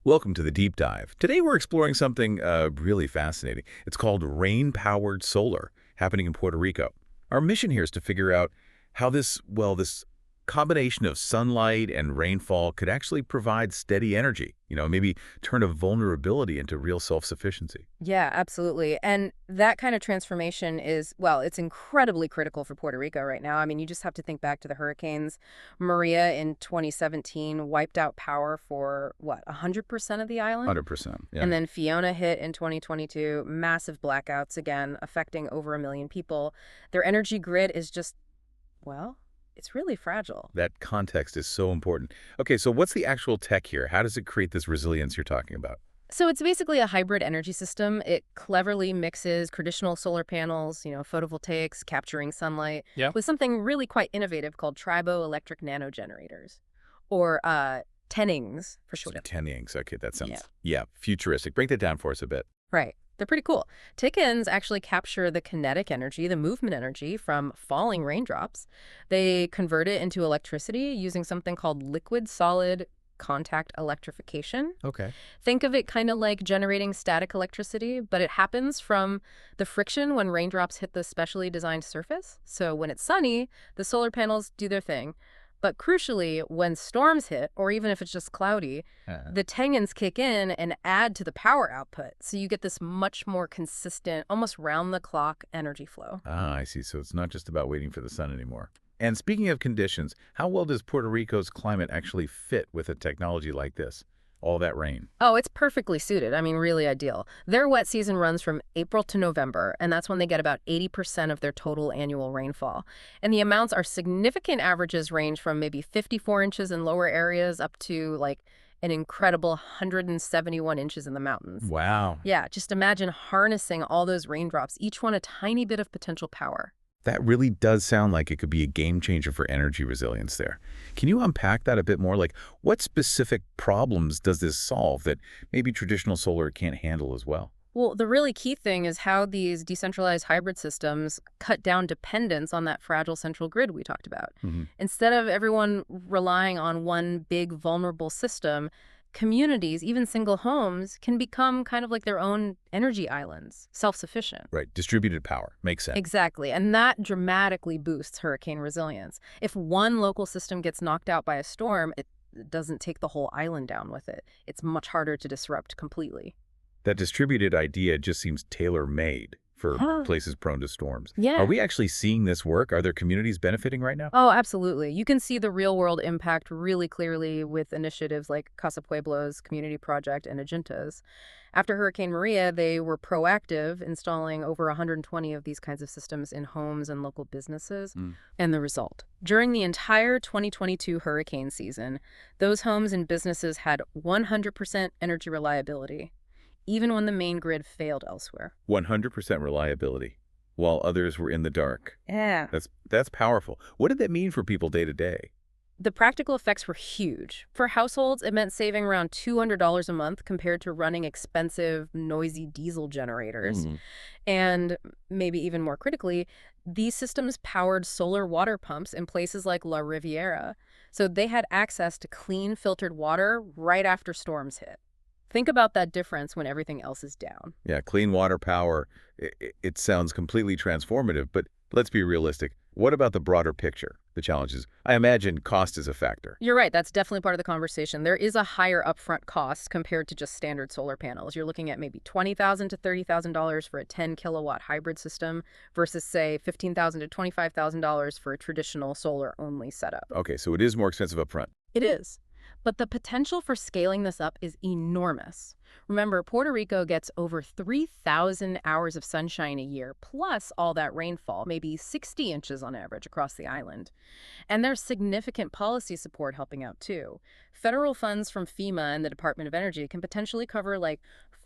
Welcome to the deep dive. Today we're exploring something really fascinating. It's called rain-powered solar, happening in Puerto Rico. Our mission here is to figure out how this combination of sunlight and rainfall could actually provide steady energy, maybe turn a vulnerability into real self-sufficiency. Yeah, absolutely. And that kind of transformation is, well, it's incredibly critical for Puerto Rico right now. I mean, you just have to think back to the hurricanes. Maria in 2017 wiped out power for, what, 100% of the island? 100%. Yeah. And then Fiona hit in 2022, massive blackouts again, affecting over 1 million people. Their energy grid is just, well, it's really fragile. That context is so important. Okay, so what's the actual tech here? How does it create this resilience you're talking about? So it's basically a hybrid energy system. It cleverly mixes traditional solar panels, photovoltaics, capturing sunlight, Yeah. with something really quite innovative called triboelectric nanogenerators, or TENNings for So short. 10 yanks. Okay, that Yeah. sounds, yeah, futuristic. Break that down for us a bit. Right. They're pretty cool. Tickens actually capture the kinetic energy, the movement energy from falling raindrops. They convert it into electricity using something called liquid solid contact electrification. Okay. Think of it kind of like generating static electricity, but it happens from the friction when raindrops hit the specially designed surface. So when it's sunny, the solar panels do their thing. But crucially, when storms hit, or even if it's just cloudy, the tangents kick in and add to the power output. So you get this much more consistent, almost round-the-clock energy flow. Ah, I see. So it's not just about waiting for the sun anymore. And speaking of conditions, how well does Puerto Rico's climate actually fit with a technology like this? All that rain. Oh, it's perfectly suited. I mean, really ideal. Their wet season runs from April to November, and that's when they get about 80% of their total annual rainfall. And the amounts are significant. Averages range from maybe 54 inches in lower areas up to like an incredible 171 inches in the mountains. Wow. Yeah, just imagine harnessing all those raindrops, each one a tiny bit of potential power. That really does sound like it could be a game changer for energy resilience there. Can you unpack that a bit more? Like, what specific problems does this solve that maybe traditional solar can't handle as well? Well, the really key thing is how these decentralized hybrid systems cut down dependence on that fragile central grid we talked about. Hmm. Instead of everyone relying on one big vulnerable system, communities, even single homes, can become kind of like their own energy islands, self-sufficient. Right. Distributed power. Makes sense. Exactly, and that dramatically boosts hurricane resilience. If one local system gets knocked out by a storm, it doesn't take the whole island down with it. It's much harder to disrupt completely. That distributed idea just seems tailor-made for Huh. places prone to storms. Are Yeah. we actually seeing this work? Are there communities benefiting right now? Oh, absolutely. You can see the real-world impact really clearly with initiatives like Casa Pueblo's Community Project and Aginta's. After Hurricane Maria, they were proactive, installing over 120 of these kinds of systems in homes and local businesses. Mm. And the result? During the entire 2022 hurricane season, those homes and businesses had 100% energy reliability, even when the main grid failed elsewhere. 100% reliability, while others were in the dark. Yeah. That's powerful. What did that mean for people day to day? The practical effects were huge. For households, it meant saving around $200 a month compared to running expensive, noisy diesel generators. Mm. And maybe even more critically, these systems powered solar water pumps in places like La Riviera. So they had access to clean, filtered water right after storms hit. Think about that difference when everything else is down. Yeah, clean water power, it sounds completely transformative, but let's be realistic. What about the broader picture, the challenges? I imagine cost is a factor. You're right. That's definitely part of the conversation. There is a higher upfront cost compared to just standard solar panels. You're looking at maybe $20,000 to $30,000 for a 10-kilowatt hybrid system versus, say, $15,000 to $25,000 for a traditional solar-only setup. Okay, so it is more expensive up front. It is. But the potential for scaling this up is enormous. Remember, Puerto Rico gets over 3,000 hours of sunshine a year, plus all that rainfall, maybe 60 inches on average across the island. And there's significant policy support helping out, too. Federal funds from FEMA and the Department of Energy can potentially cover like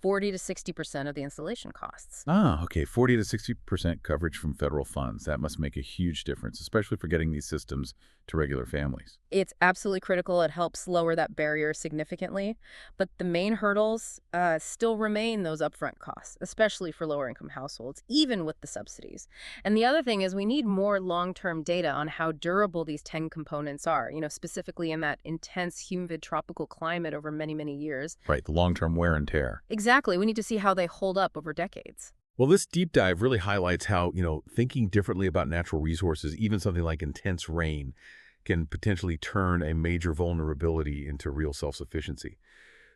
40 to 60% of the installation costs. Ah, okay, 40 to 60% coverage from federal funds. That must make a huge difference, especially for getting these systems to regular families. It's absolutely critical. It helps lower that barrier significantly. But the main hurdles still remain those upfront costs, especially for lower income households, even with the subsidies. And the other thing is we need more long-term data on how durable these 10 components are, specifically in that intense, humid tropical climate over many, many years. Right, the long-term wear and tear. Exactly. We need to see how they hold up over decades. Well, this deep dive really highlights how, thinking differently about natural resources, even something like intense rain, can potentially turn a major vulnerability into real self-sufficiency.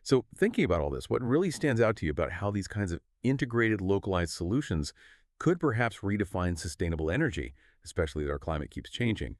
So thinking about all this, what really stands out to you about how these kinds of integrated, localized solutions could perhaps redefine sustainable energy, especially as our climate keeps changing?